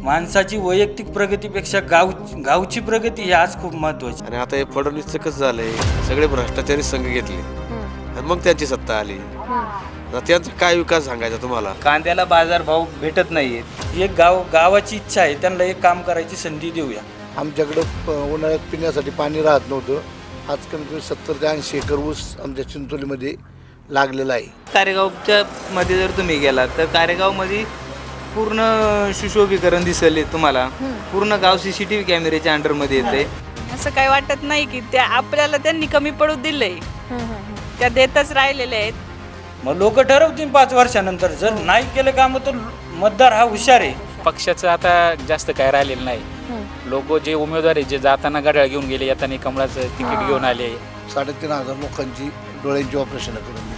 माणसाची वैयक्तिक प्रगतीपेक्षा गावची प्रगती ही आज खूप महत्वाची. आणि आता हे फडणवीसचं कसं झालंय, सगळे भ्रष्टाचारी संघ घेतले आणि मग त्यांची सत्ता आली. आता त्यांचा काय विकास सांगायचा तुम्हाला? कांद्याला बाजारभाव भेटत नाहीयेत. एक गावाची इच्छा आहे, त्यांना एक काम करायची संधी देऊया. आमच्याकडं उन्हाळ्यात पिण्यासाठी पाणी राहत नव्हतं. आज कमी कमी 70 ते 80 एकर ऊस आमच्या चिंचोलीमध्ये लागलेला आहे. कारेगावच्या मध्ये जर तुम्ही गेलात तर कारेगावमध्ये पूर्ण सुशोभीकरण दिसेल तुम्हाला. पूर्ण गाव CCTV कॅमेऱ्याच्या अंडरमध्ये येते. असं काही वाटत नाही की त्या आपल्याला त्यांनी कमी पडू दिलंय, त्या देतच राहिलेले आहेत. मग लोक ठरवतील 5 वर्षानंतर. जर नाही केलं काम तर मतदार हा हुशार आहे. पक्षाचं आता जास्त काय राहिलेलं नाही. लोक जे उमेदवार आहे, जे जाताना घड्याळ घेऊन गेले, येताना कमळाचं तिकीट घेऊन आले. 3,500 लोकांची डोळ्यांची ऑपरेशन करून दिली.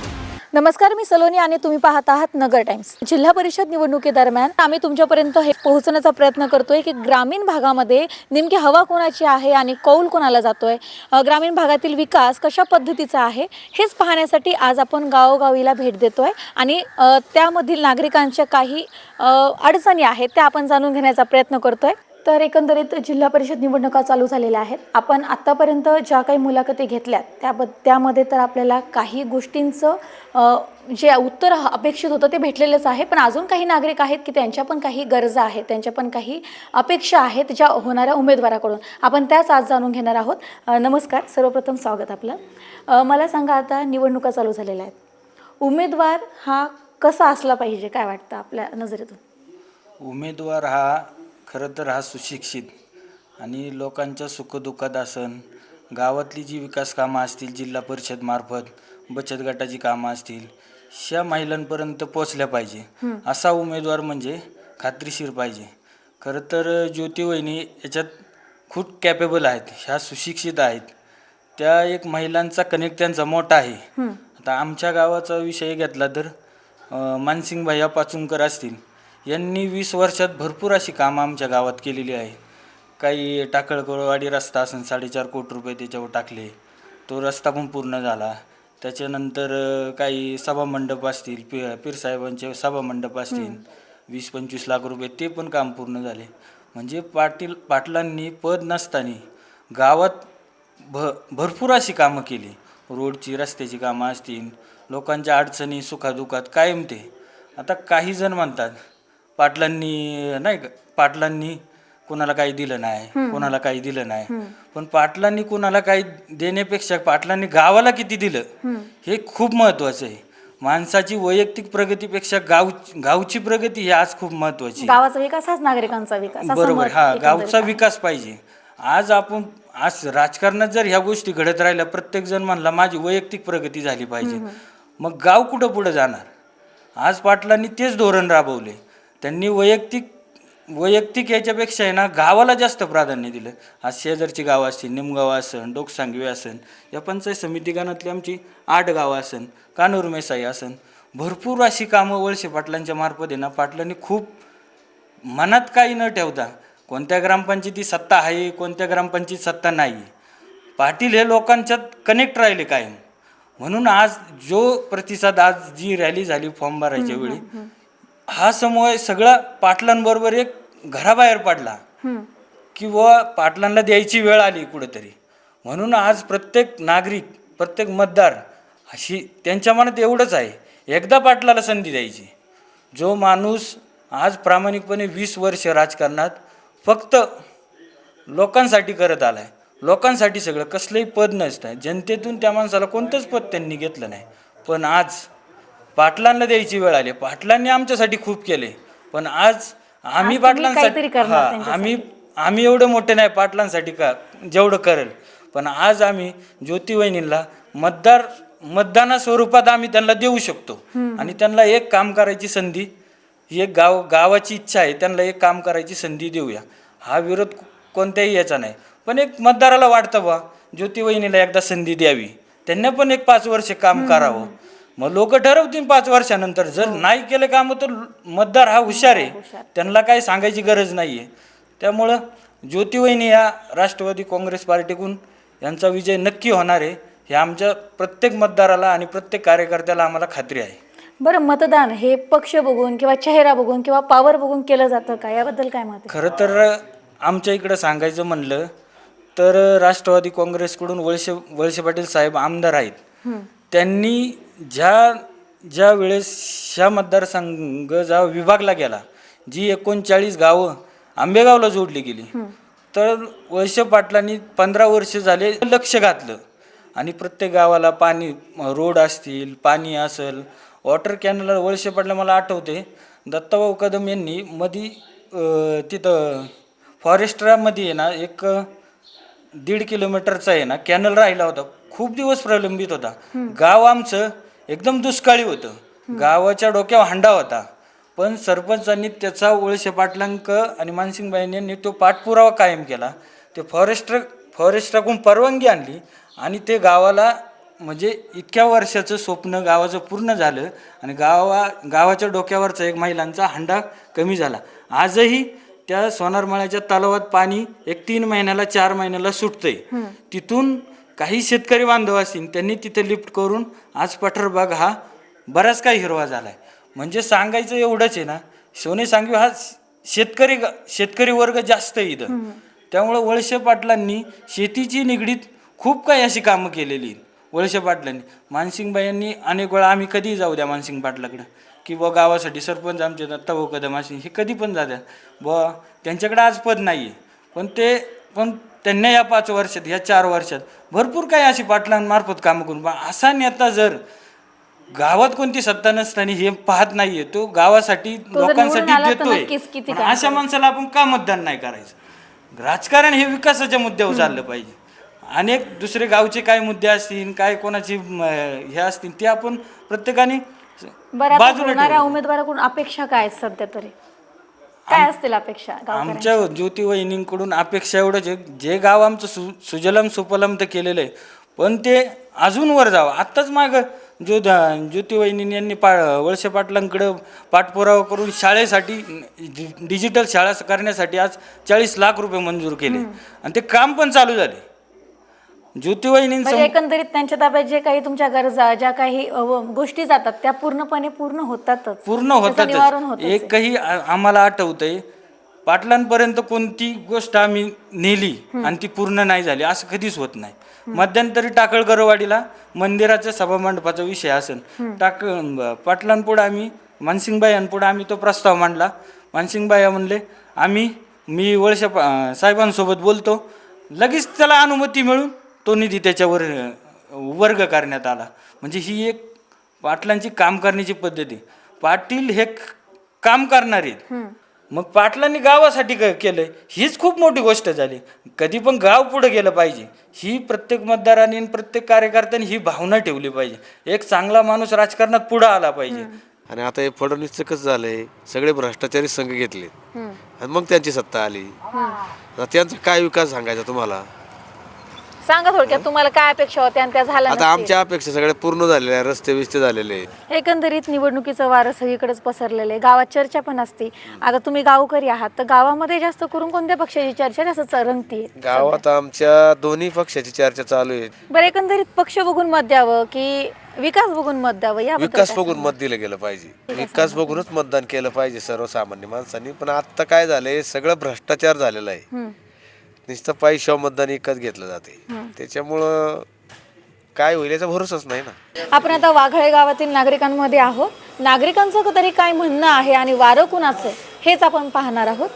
नमस्कार, मी सलोनी आणि तुम्ही पाहत आहात नगर टाइम्स. जिल्हा परिषद निवडणुकीदरम्यान आम्ही तुमच्यापर्यंत हे पोहोचण्याचा प्रयत्न करतोय की ग्रामीण भागामध्ये नेमकी हवा कोणाची आहे आणि कौल कोणाला जातोय, ग्रामीण भागातील विकास कशा पद्धतीचा आहे, हेच पाहण्यासाठी आज आपण गावोगावीला भेट देतोय आणि त्यामधील नागरिकांच्या काही अडचणी आहेत त्या आपण जाणून घेण्याचा प्रयत्न करतोय. तर एकंदरीत जिल्हा परिषद निवडणुका चालू झालेल्या आहेत. आपण आत्तापर्यंत ज्या काही मुलाखती घेतल्यात त्यामध्ये तर आपल्याला काही गोष्टींचं जे उत्तर अपेक्षित होतं ते भेटलेलंच आहे. पण अजून काही नागरिक आहेत की त्यांच्या पण काही गरजा आहेत, त्यांच्या पण काही अपेक्षा आहेत ज्या होणाऱ्या उमेदवाराकडून. आपण त्याच आज जाणून घेणार आहोत. नमस्कार, सर्वप्रथम स्वागत आपलं. मला सांगा, आता निवडणुका चालू झालेल्या आहेत, उमेदवार हा कसा असला पाहिजे, काय वाटतं आपल्या नजरेतून? उमेदवार हा खरं तर हा सुशिक्षित आणि लोकांच्या सुखदुःखात असन, गावातली जी विकास कामं असतील, जिल्हा परिषद मार्फत बचत गटाची कामं असतील, ह्या महिलांपर्यंत पोचल्या पाहिजे. असा उमेदवार म्हणजे खात्रीशीर पाहिजे. खरं तर ज्योती वहिनी याच्यात खूप कॅपेबल आहेत, ह्या सुशिक्षित आहेत. त्या एक महिलांचा कनेक्ट त्यांचा मोठा आहे. आता आमच्या गावाचा विषय घेतला तर मानसिंग भैया पाचुंकर असतील, यांनी 20 वर्षात भरपूर अशी कामं आमच्या गावात केलेली आहे. काही टाकळकळवाडी रस्ता असून 4.5 कोटी रुपये त्याच्यावर टाकले, तो रस्ता पण पूर्ण झाला. त्याच्यानंतर काही सभामंडप असतील, पीरसाहेबांचे सभामंडप असतील, 20-25 लाख रुपये, ते पण काम पूर्ण झाले. म्हणजे पाटलांनी पद नसताना गावात भरपूर अशी कामं केली. रोडची, रस्त्याची कामं असतील, लोकांच्या अडचणी सुखादुखात कायम ते. आता काही जण म्हणतात पाटलांनी कोणाला काही दिलं नाही, कोणाला काही दिलं नाही. पण पाटलांनी कोणाला काही देण्यापेक्षा पाटलांनी गावाला किती दिलं हे खूप महत्वाचं आहे. माणसाची वैयक्तिक प्रगतीपेक्षा गावची प्रगती ही आज खूप महत्वाची. गावाचा विकास हाच नागरिकांचा विकास. बरोबर, हा गावचा विकास पाहिजे. आज राजकारणात जर ह्या गोष्टी घडत राहिल्या, प्रत्येक जण म्हणला माझी वैयक्तिक प्रगती झाली पाहिजे, मग गाव कुठं पुढे जाणार? आज पाटलांनी तेच धोरण राबवले. त्यांनी वैयक्तिक याच्यापेक्षा आहे ना गावाला जास्त प्राधान्य दिलं. आज शेजारची गावं असतील, निमगाव असन, डोकसांगवी असन, या पंचायत समिती गणातली आमची 8 गावं असन, कानूर मेसाई असन, भरपूर अशी कामं वळसे पाटलांच्या मार्फत आहे ना पाटलांनी खूप मनात काही न ठेवता. कोणत्या ग्रामपंचायती सत्ता आहे, कोणत्या ग्रामपंचायत सत्ता नाही, पाटील हे लोकांच्यात कनेक्ट राहिले कायम. म्हणून आज जो प्रतिसाद, आज जी रॅली झाली फॉर्म भरायच्या वेळी, हा समूह सगळा पाटलांबरोबर एक घराबाहेर पडला किंवा पाटलांना द्यायची वेळ आली कुठेतरी. म्हणून आज प्रत्येक नागरिक, प्रत्येक मतदार अशी त्यांच्या मनात एवढंच आहे, एकदा पाटलाला संधी द्यायची. जो माणूस आज प्रामाणिकपणे 20 वर्ष राजकारणात फक्त लोकांसाठी करत आलाय, लोकांसाठी सगळं, कसलंही पद नसतं, जनतेतून त्या माणसाला कोणतंच पद त्यांनी घेतलं नाही. पण आज पाटलांना द्यायची वेळ आली. पाटलांनी आमच्यासाठी खूप केले, पण आज आम्ही पाटलांसाठी आम्ही एवढं मोठे नाही पाटलांसाठी का जेवढं करेल. पण आज आम्ही ज्योती वहिनींना मतदाना स्वरूपात आम्ही त्यांना देऊ शकतो. आणि त्यांना एक काम करायची संधी, ही एक गावाची इच्छा आहे, त्यांना एक काम करायची संधी देऊया. हा विरोध कोणत्याही याचा नाही. पण एक मतदाराला वाटतं बा ज्योती वहिनीला एकदा संधी द्यावी, त्यांना पण एक 5 वर्ष काम करावं. मग लोक ठरवतील 5 वर्षानंतर. जर नाही केलं काम तर मतदार हा हुशार आहे, त्यांना काही सांगायची गरज नाही आहे. त्यामुळं ज्योती वहिनी या राष्ट्रवादी काँग्रेस पार्टीकडून यांचा विजय नक्की होणार आहे, हे आमच्या प्रत्येक मतदाराला आणि प्रत्येक कार्यकर्त्याला आम्हाला खात्री आहे. बरं, मतदान हे पक्ष बघून किंवा चेहरा बघून किंवा पॉवर बघून केलं जातं का? याबद्दल काय मत आहे? खरं तर आमच्या इकडं सांगायचं म्हणलं तर राष्ट्रवादी काँग्रेसकडून वळसे पाटील साहेब आमदार आहेत. त्यांनी ज्या वेळेस ह्या मतदारसंघ विभागला गेला, जी 39 गावं आंबेगावला जोडली गेली, तर वळसे पाटलांनी 15 वर्ष झाले लक्ष घातलं आणि प्रत्येक गावाला पाणी, रोड असतील, पाणी असेल, वॉटर कॅनल. वळसे पाटला मला आठवते दत्ताभाऊ कदम यांनी मधी तिथं फॉरेस्टरामध्ये आहे ना एक 1.5 किलोमीटरचा आहे ना कॅनल राहिला होता, खूप दिवस प्रलंबित होता. गाव आमचं एकदम दुष्काळी होतं, गावाच्या डोक्यावर हंडा होता, पण सरपंचांनी त्याचा वळसे पाटलांक आणि मानसिंगबाई यांनी तो पाठपुरावा कायम केला. ते फॉरेस्टराकडून परवानगी आणली आणि ते गावाला म्हणजे इतक्या वर्षाचं स्वप्न गावाचं पूर्ण झालं आणि गावाच्या डोक्यावरचा एक महिलांचा हंडा कमी झाला. आजही त्या सोनारमाळ्याच्या तलावात पाणी 3 महिन्याला 4 महिन्याला सुटतंय. तिथून काही शेतकरी बांधव असतील त्यांनी तिथे लिफ्ट करून आज पठारबाग हा बराच काही हिरवा झाला आहे. म्हणजे सांगायचं एवढंच आहे ना, सोने सांगवी हा शेतकरी वर्ग जास्त आहे इथं. त्यामुळं वळसे पाटलांनी शेतीची निगडीत खूप काही अशी कामं केलेली आहेत. वळसे पाटलांनी, मानसिंगबाई यांनी अनेक वेळा, आम्ही कधीही जाऊ द्या मानसिंग पाटलाकडं की बुवा गावासाठी सरपंच आमचे दत्ताभाऊ कदम असे हे कधी पण जात्या बुवा, त्यांच्याकडे आज पद नाही आहे, पण त्यांनी या 5 वर्षात, या 4 वर्षात भरपूर काही अशी पाटलांमार्फत कामं करून, असा नेता जर गावात कोणती सत्ता नसताना हे पाहत नाहीये, तो गावासाठी लोकांसाठी देतोय, पण अशा माणसाला आपण का मतदान नाही करायचं? राजकारण हे विकासाच्या मुद्द्यावर चाललं पाहिजे. अनेक दुसरे गावचे काय मुद्दे असतील, काय कोणाची हे असतील, ते आपण प्रत्येकाने बाजूला उमेदवाराकडून अपेक्षा काय आहेत सध्या तरी? काय असतील अपेक्षा? आमच्या ज्योती वहिनींकडून अपेक्षा एवढंच आहे, जे गाव आमचं सुजलम सुफलम तर केलेलं आहे, पण ते अजून वर जावं. आत्ताच मागं ज्योती वहिनी यांनी वळसे पाटलांकडं पाठपुरावा करून शाळेसाठी डिजिटल शाळा करण्यासाठी आज 40 लाख रुपये मंजूर केले आणि ते काम पण चालू झाले. ज्योती वहिनींचं एकंदरीत त्यांच्या ताब्यात जे काही तुमच्या गरजा, ज्या काही गोष्टी जातात त्या पूर्ण होतातच. एकही आम्हाला आठवतंय पाटलांपर्यंत कोणती गोष्ट आम्ही नेली आणि ती पूर्ण नाही झाली असं कधीच होत नाही. मध्यंतरी टाकळकरवाडीला मंदिराच्या सभामंडपाचा विषय असेल, पाटलांपुढे आम्ही मानसिंगबाईंपुढे आम्ही तो प्रस्ताव मांडला. मानसिंगबाई म्हणले मी वळसे साहेबांसोबत बोलतो, लगेच त्याला अनुमती मिळून तो निधी त्याच्यावर वर्ग करण्यात आला. म्हणजे ही एक पाटलांची काम करण्याची पद्धती. पाटील हे काम करणार आहेत, मग पाटलांनी गावासाठी केलंय हीच खूप मोठी गोष्ट झाली. कधी पण गाव पुढे गेलं पाहिजे ही प्रत्येक मतदारांनी आणि प्रत्येक कार्यकर्त्यांनी ही भावना ठेवली पाहिजे. एक चांगला माणूस राजकारणात पुढे आला पाहिजे. आणि आता हे फडणवीसचं कसं झालंय, सगळे भ्रष्टाचारी संघ घेतले आणि मग त्यांची सत्ता आली. आता त्यांचा काय विकास सांगायचा तुम्हाला? सांगा थोडक्यात तुम्हाला काय अपेक्षा होत्या आणि त्या झाल्या? आता आमच्या अपेक्षा सगळ्या पूर्ण झालेल्या आहे, रस्ते विस्ते झालेले आहेत. एकंदरीत निवडणुकीचं वारं सगळीकडेच पसरलेलं आहे, गावात चर्चा पण असते. आता तुम्ही गावकरी आहात, तर गावामध्ये जास्त करून कोणत्या पक्षाची चर्चा जास्त रंगतीये? गावात आमच्या दोन्ही पक्षाची चर्चा चालू आहे. बरं, एकंदरीत पक्ष बघून मत द्यावं की विकास बघून मत द्यावं? या विकास बघून मत दिलं गेलं पाहिजे, विकास बघूनच मतदान केलं पाहिजे सर्वसामान्य माणसांनी. पण आता काय झालंय, सगळं भ्रष्टाचार झालेला आहे. नुसतं पैशावर मतदान विकत घेतलं जाते, त्याच्यामुळं काय होईल याचा भरोसाच नाही ना. आपण आता वाघळे गावातील नागरिकांमध्ये आहोत. नागरिकांचं तरी काय म्हणणं आहे आणि वारं कुणाचं हेच आपण पाहणार आहोत.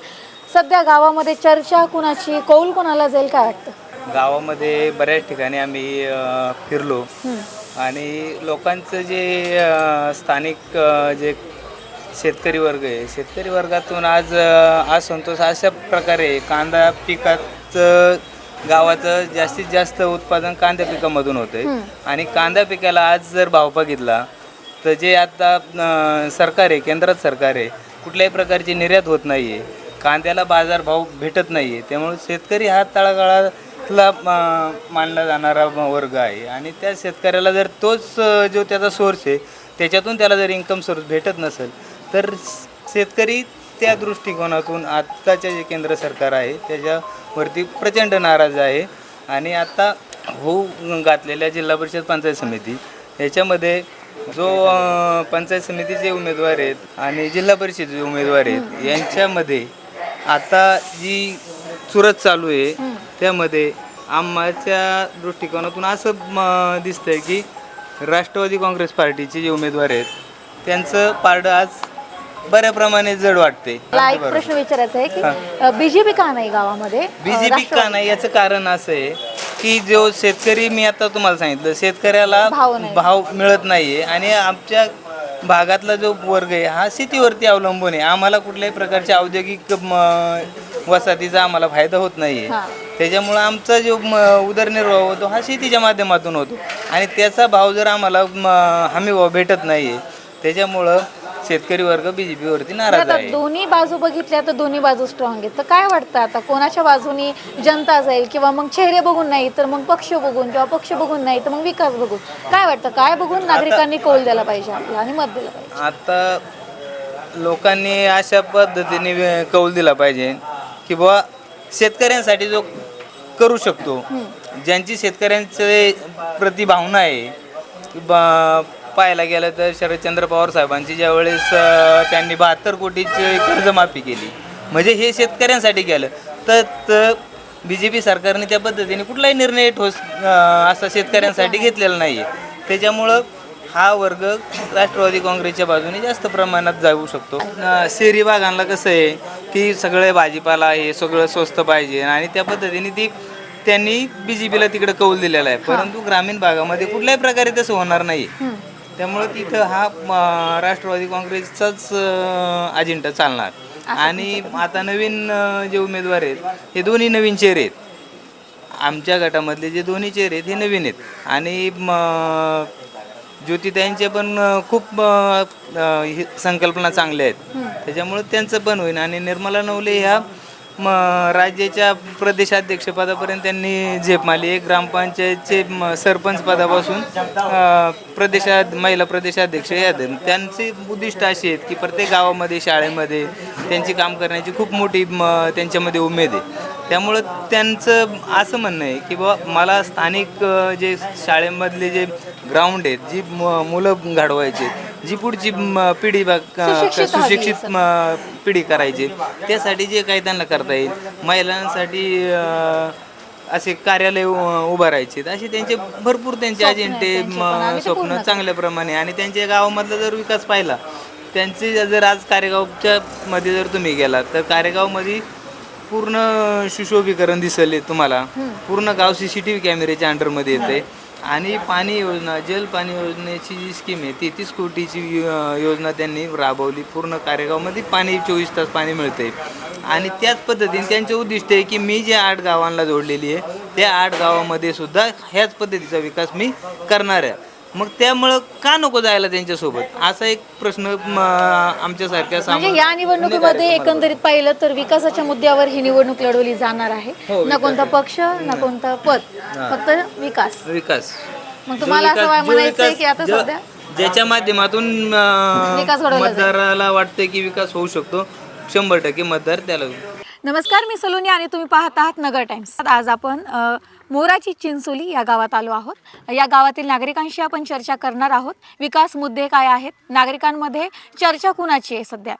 सध्या गावामध्ये चर्चा कुणाची, कौल कोणाला जाईल, काय वाटतं? गावामध्ये बऱ्याच ठिकाणी आम्ही फिरलो आणि लोकांचं जे स्थानिक जे शेतकरी वर्ग आहे, शेतकरी वर्गातून आज असंतोष अशा प्रकारे कांदा पिकाचं गावाचं जास्तीत जास्त उत्पादन कांदा पिकामधून होतं आहे. आणि कांदा पिकाला आज जर भाव बघितला तर जे आता सरकार आहे, केंद्रात सरकार आहे, कुठल्याही प्रकारची निर्यात होत नाही आहे, कांद्याला बाजारभाव भेटत नाही आहे. त्यामुळे शेतकरी हा तळागाळातला मानला जाणारा वर्ग आहे आणि त्या शेतकऱ्याला जर तोच जो त्याचा सोर्स आहे त्याच्यातून त्याला जर इन्कम सोर्स भेटत नसेल तर शेतकरी त्या दृष्टिकोनातून आत्ताचे जे केंद्र सरकार आहे त्याच्यावरती प्रचंड नाराज आहे. आणि आता घातलेल्या जिल्हा परिषद पंचायत समिती याच्यामध्ये जो पंचायत समितीचे उमेदवार आहेत आणि जिल्हा परिषदेचे उमेदवार आहेत यांच्यामध्ये आता जी चुरस चालू आहे त्यामध्ये आम्हाच्या दृष्टिकोनातून असं दिसतंय की राष्ट्रवादी काँग्रेस पार्टीचे जे उमेदवार आहेत त्यांचं पारडं आज बऱ्याप्रमाणे जड वाटते. मला एक प्रश्न विचारायचा आहे की बीजेपी का नाही गावामध्ये? बीजेपी का नाही याचं कारण असं आहे की जो शेतकरी, मी आता तुम्हाला सांगितलं, शेतकऱ्याला भाव मिळत नाहीये आणि आमच्या भागातला जो वर्ग आहे हा शेतीवरती अवलंबून आहे. आम्हाला कुठल्याही प्रकारच्या औद्योगिक वसाहतीचा आम्हाला फायदा होत नाहीये. त्याच्यामुळं आमचा जो उदरनिर्वाह होतो हा शेतीच्या माध्यमातून होतो आणि त्याचा भाव जर आम्हाला हमी भाव भेटत नाहीये त्याच्यामुळं शेतकरी वर्ग बीजेपीवरती नाराज आता आहे. दोन्ही बाजू बघितल्या तर दोन्ही बाजू स्ट्रॉंग आहेत. तर काय वाटतं आता कोणाच्या बाजूनी जनता जाईल? किंवा मग चेहरे बघून नाही तर मग पक्ष बघून, किंवा पक्ष बघून नाही तर मग विकास बघून? काय वाटतं काय बघून नागरिकांनी कौल द्यायला पाहिजे आपला आणि मत दिलं पाहिजे? आता लोकांनी अशा पद्धतीने कौल दिला पाहिजे की बुवा शेतकऱ्यांसाठी जो करू शकतो, ज्यांची शेतकऱ्यांचे प्रति भावना आहे की पाहायला गेलं तर शरदचंद्र पवार साहेबांची ज्यावेळेस त्यांनी 72 कोटीची कर्जमाफी केली, म्हणजे हे शेतकऱ्यांसाठी केलं. तर BJP सरकारने त्या पद्धतीने कुठलाही निर्णय ठोस असा शेतकऱ्यांसाठी घेतलेला नाही आहे. त्याच्यामुळं हा वर्ग राष्ट्रवादी काँग्रेसच्या बाजूने जास्त प्रमाणात जाऊ शकतो. शहरी भागांना कसं आहे की सगळे भाजीपाला हे सगळं स्वस्त पाहिजे आणि त्या पद्धतीने त्यांनी BJPला तिकडे कौल दिलेला आहे. परंतु ग्रामीण भागामध्ये कुठल्याही प्रकारे तसं होणार नाही. त्यामुळं तिथं हा राष्ट्रवादी काँग्रेसचाच अजेंडा चालणार. आणि आता नवीन जे उमेदवार आहेत हे दोन्ही नवीन चेहरे आहेत. आमच्या गटामधले जे दोन्ही चेहरे आहेत हे नवीन आहेत आणि ज्योतिताईंचे पण खूप संकल्पना चांगल्या आहेत. त्याच्यामुळं त्यांचं पण होईल. आणि निर्मला नवले ह्या राज्याच्या प्रदेशाध्यक्षपदापर्यंत त्यांनी झेप मारली आहे. ग्रामपंचायतचे सरपंच पदापासून महिला प्रदेशाध्यक्ष या त्यांचे उद्दिष्ट असे आहेत की प्रत्येक गावामध्ये, शाळेमध्ये त्यांची काम करण्याची खूप मोठी त्यांच्यामध्ये उमेद आहे. त्यामुळं त्यांचं असं म्हणणं आहे की बाबा मला स्थानिक जे शाळेमधले जे ग्राउंड आहेत, जी मुलं घडवायचे, जी पुढची पिढी सुशिक्षित पिढी करायची, त्यासाठी जे काही त्यांना करता येईल, महिलांसाठी असे कार्यालय उभारायचे, असे त्यांचे भरपूर त्यांचे अजेंडे, स्वप्न चांगल्या प्रमाणे. आणि त्यांच्या गावामधला जर विकास पाहिला, त्यांचे जर आज कारेगावच्या मध्ये जर तुम्ही गेलात तर कारेगावमध्ये पूर्ण सुशोभीकरण दिसले तुम्हाला. पूर्ण गाव CCTV कॅमेऱ्याच्या अंडरमध्ये येते. आणि पाणी योजना, जल पाणी योजनेची जी स्कीम आहे 33 कोटीची योजना त्यांनी राबवली. पूर्ण कारेगावमध्ये पाणी 24 तास पाणी मिळते. आणि त्याच पद्धतीने त्यांचे उद्दिष्ट आहे की मी जे 8 गावांना जोडलेली आहे त्या 8 गावामध्ये सुद्धा ह्याच पद्धतीचा विकास मी करणार आहे. मग त्यामुळं का नको जायला त्यांच्यासोबत, असा एक प्रश्न आमच्यासारख्या म्हणजे या निवडणुकीमध्ये एकंदरीत पाहिलं तर विकासाच्या मुद्द्यावर ही निवडणूक लढवली जाणार आहे. ना कोणता पक्ष ना कोणता पद, फक्त विकास. मग तुम्हाला असं म्हणायचं आहे की आता सध्या ज्याच्या माध्यमातून मतदाराला वाटते की विकास होऊ शकतो, 100% मतदार त्याला. नमस्कार, मी सलोनी आणि तुम्ही पाहत आहात नगर टाइम्स. आज आपण मोराची चिंचोली या गावात आलो आहोत. या गावातील नागरिकांशी आपण चर्चा करणार आहोत. विकास मुद्दे काय आहेत, नागरिकांमध्ये चर्चा कुणाची आहे सध्या,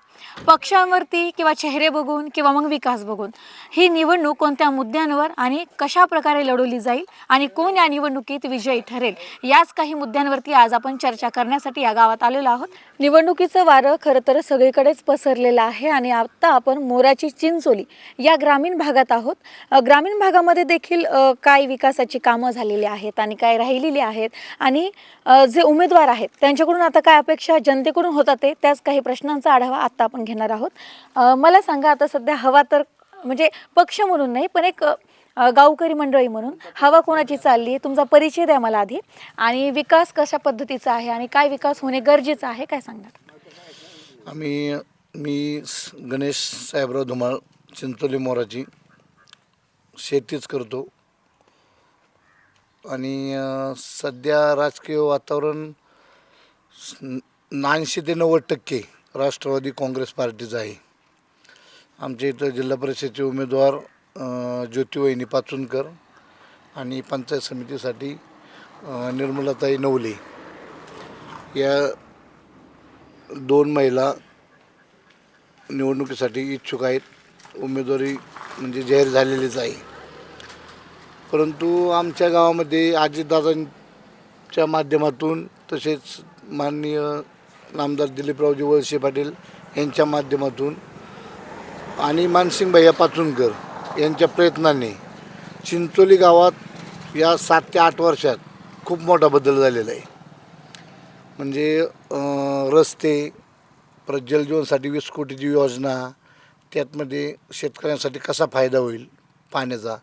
पक्षांवरती किंवा चेहरे बघून किंवा मग विकास बघून, ही निवडणूक कोणत्या मुद्द्यांवर आणि कशा प्रकारे लढवली जाईल आणि कोण या निवडणुकीत विजयी ठरेल, याच काही मुद्द्यांवरती आज आपण चर्चा करण्यासाठी या गावात आलेलो आहोत. निवडणुकीचं वारं खरं तर सगळीकडेच पसरलेलं आहे आणि आता आपण मोराची चिंचोली या ग्रामीण भागात आहोत. ग्रामीण भागामध्ये देखील काय विकासाची कामं झालेली आहेत आणि काय राहिलेली आहेत आणि जे उमेदवार आहेत त्यांच्याकडून आता काय अपेक्षा जनतेकडून होतात त्याच काही प्रश्नांचा आढावा आता आपण घेणार आहोत. मला सांगा, आता सध्या हवा तर म्हणजे पक्ष म्हणून नाही पण एक गावकरी मंडळी म्हणून हवा कोणाची चालली आहे, तुमचा परिचय द्या मला आधी, आणि विकास कशा पद्धतीचा आहे आणि काय विकास होणे गरजेचं आहे, काय सांगणार? मी गणेश साहेबराव धुमाळ, चिंचोली मोराची शेतीच करतो. आणि सध्या राजकीय वातावरण 80 ते 90% राष्ट्रवादी काँग्रेस पार्टीचं आहे. आमच्या इथं जिल्हा परिषदेचे उमेदवार ज्योतिवहिनी पाचुनकर आणि पंचायत समितीसाठी निर्मलाताई नवले या 2 महिला निवडणुकीसाठी इच्छुक आहेत. उमेदवारी म्हणजे जाहीर झालेलीच आहे. परंतु आमच्या गावामध्ये अजितदादांच्या माध्यमातून तसेच माननीय नामदार दिलीपरावजी वळसे पाटील यांच्या माध्यमातून आणि मानसिंग भैया पाचुनकर यांच्या प्रयत्नाने चिंचोली गावात या 7 ते 8 वर्षात खूप मोठा बदल झालेला आहे. म्हणजे रस्ते, परत जलजीवनसाठी 20 कोटीची योजना, त्यातमध्ये शेतकऱ्यांसाठी कसा फायदा होईल पाण्याचा.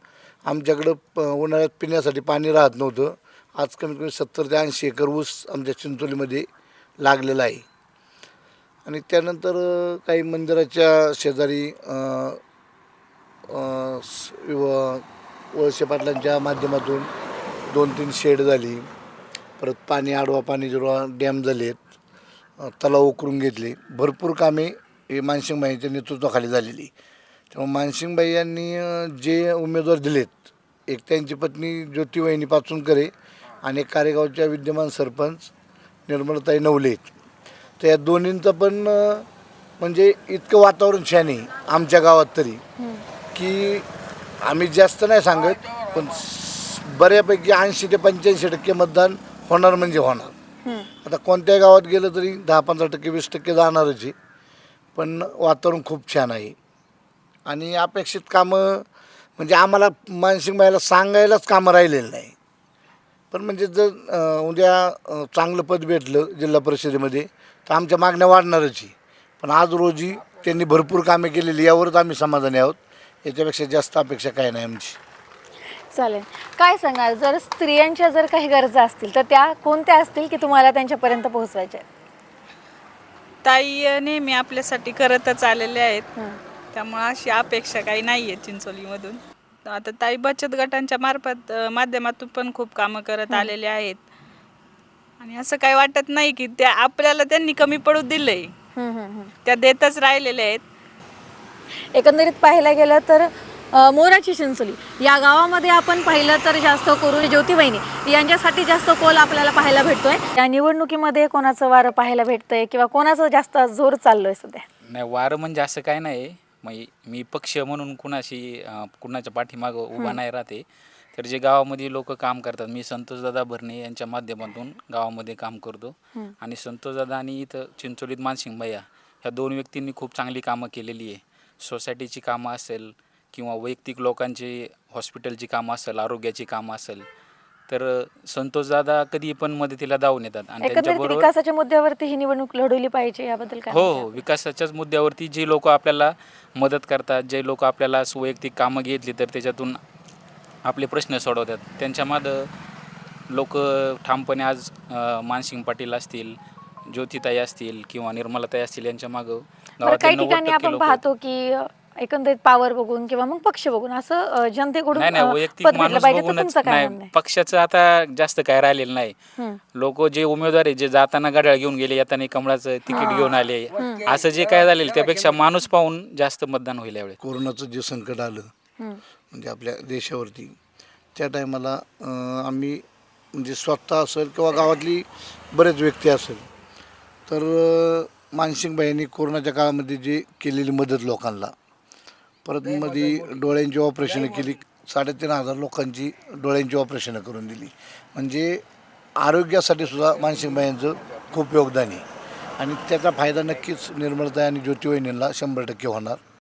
आमच्याकडं उन्हाळ्यात पिण्यासाठी पाणी राहत नव्हतं. आज कमीत कमी 70 ते 80 एकर ऊस आमच्या चिंचोलीमध्ये लागलेला आहे. आणि त्यानंतर काही मंदिराच्या शेजारी वळसे पाटलांच्या माध्यमातून 2-3 शेड झाली. परत पाणी आडवा पाणी जिरवा डॅम झालेत, तलाव उकरून घेतले. भरपूर कामे हे मानसिंगबाईंच्या नेतृत्वाखाली झालेली. त्यामुळे मानसिंगबाई यांनी जे उमेदवार दिलेत, एक त्यांची पत्नी ज्योतिवहिनी पाचुनकर आहे आणि एक कारेगावच्या विद्यमान सरपंच निर्मलताई नवले आहेत. तर या दोन्हींचं पण म्हणजे इतकं वातावरण छान आहे आमच्या गावात तरी, की आम्ही जास्त नाही सांगत, पण बऱ्यापैकी 80 ते 85% मतदान होणार म्हणजे होणार. आता कोणत्याही गावात गेलं तरी 10-15%, 20% जाणारच आहे. पण वातावरण खूप छान आहे आणि अपेक्षित कामं म्हणजे आम्हाला मानसिंगबाईला सांगायलाच कामं राहिलेलं नाही. पण म्हणजे जर उद्या चांगलं पद भेटलं जिल्हा परिषदेमध्ये तर आमच्या मागण्या वाढणारच आहे. पण आज रोजी त्यांनी भरपूर कामे केलेली, यावरच आम्ही समाधानी आहोत. याच्यापेक्षा जास्त अपेक्षा काय नाही आमची. चालेल. काय सांगाल, जर स्त्रियांच्या जर काही गरजा असतील तर त्या कोणत्या असतील की तुम्हाला त्यांच्यापर्यंत पोहोचवायच्या आहेत? ताई नेहमी आपल्यासाठी करतच आलेले आहेत, त्यामुळे अशी अपेक्षा काही नाही आहे चिंचोलीमधून. आता ताई बचत गटांच्या माध्यमातून पण खूप कामं करत आलेले आहेत आणि असं काही वाटत नाही की त्या आपल्याला त्यांनी कमी पडू दिलंय. त्या देतच राहिलेल्या आहेत. एकंदरीत पाहायला गेलं तर मोराची चिंचोली या गावामध्ये आपण पाहिलं तर जास्त करून ज्योतिवहिनी यांच्यासाठी जास्त कौल आपल्याला पाहायला भेटतोय. या निवडणुकीमध्ये कोणाचं वारं पाहायला भेटतंय किंवा कोणाचं जास्त जोर चाललोय सध्या? नाही, वारं म्हणजे असं काय नाही. मी पक्ष म्हणून कुणाच्या पाठीमागं उभा नाही राहते. तर जे गावामध्ये लोक काम करतात, मी संतोषदादा भरणे यांच्या माध्यमातून गावामध्ये काम करतो. आणि संतोषदादा आणि इथं चिंचोलीत मानसिंग भैया ह्या 2 व्यक्तींनी खूप चांगली कामं केलेली आहे. सोसायटीची कामं असेल किंवा वैयक्तिक लोकांची हॉस्पिटलची कामं असेल, आरोग्याची कामं असेल, तर संतोषदादा कधी पण मदतीला धावून येतात. आणि एकंदरीत त्यांच्याबरोबर विकासाच्या मुद्द्यावरती ही निवडणूक लढवली पाहिजे याबद्दल काय? हो, विकासाच्याच मुद्द्यावरती जे लोक आपल्याला मदत करतात, जे लोक आपल्याला वैयक्तिक कामं घेतली तर त्याच्यातून आपले प्रश्न सोडवतात, त्यांच्या मागं लोक ठामपणे आज मानसिंग पाटील असतील, ज्योतिताई असतील किंवा निर्मलाताई असतील यांच्या मागं बरं, काही ठिकाणी 90% आपण लोक आहेत. पाहतो की एकंदरीत पावर बघून किंवा मग पक्ष बघून असं जनतेकडून नाही, वैयक्तिक पद भेटलं माणूस पाहिजे, तर बघूनच तुमचं काय नाही. म्हणणं आहे? पक्षाचं आता जास्त काय राहिलेलं नाही. लोक जे उमेदवार आहे, जे जाताना घड्याळ घेऊन गेले, येताना कमळाचं तिकीट घेऊन आले, असं जे काय झालेलं त्यापेक्षा माणूस पाहून जास्त मतदान होईल यावेळी. कोरोनाचं जे संकट आलं म्हणजे आपल्या देशावरती, त्या टायमाला आम्ही म्हणजे स्वतः असेल किंवा गावातली बरेच व्यक्ती असेल तर मानसिंगबाईंनी कोरोनाच्या काळामध्ये जे केलेली मदत लोकांना, परत मध्ये डोळ्यांची ऑपरेशनं केली, 3,500 लोकांची डोळ्यांची ऑपरेशनं करून दिली. म्हणजे आरोग्यासाठी सुद्धा मानसिंगबाईंचं खूप योगदान आहे आणि त्याचा फायदा नक्कीच निर्मलताई आणि ज्योतिवहिनींना 100% होणार.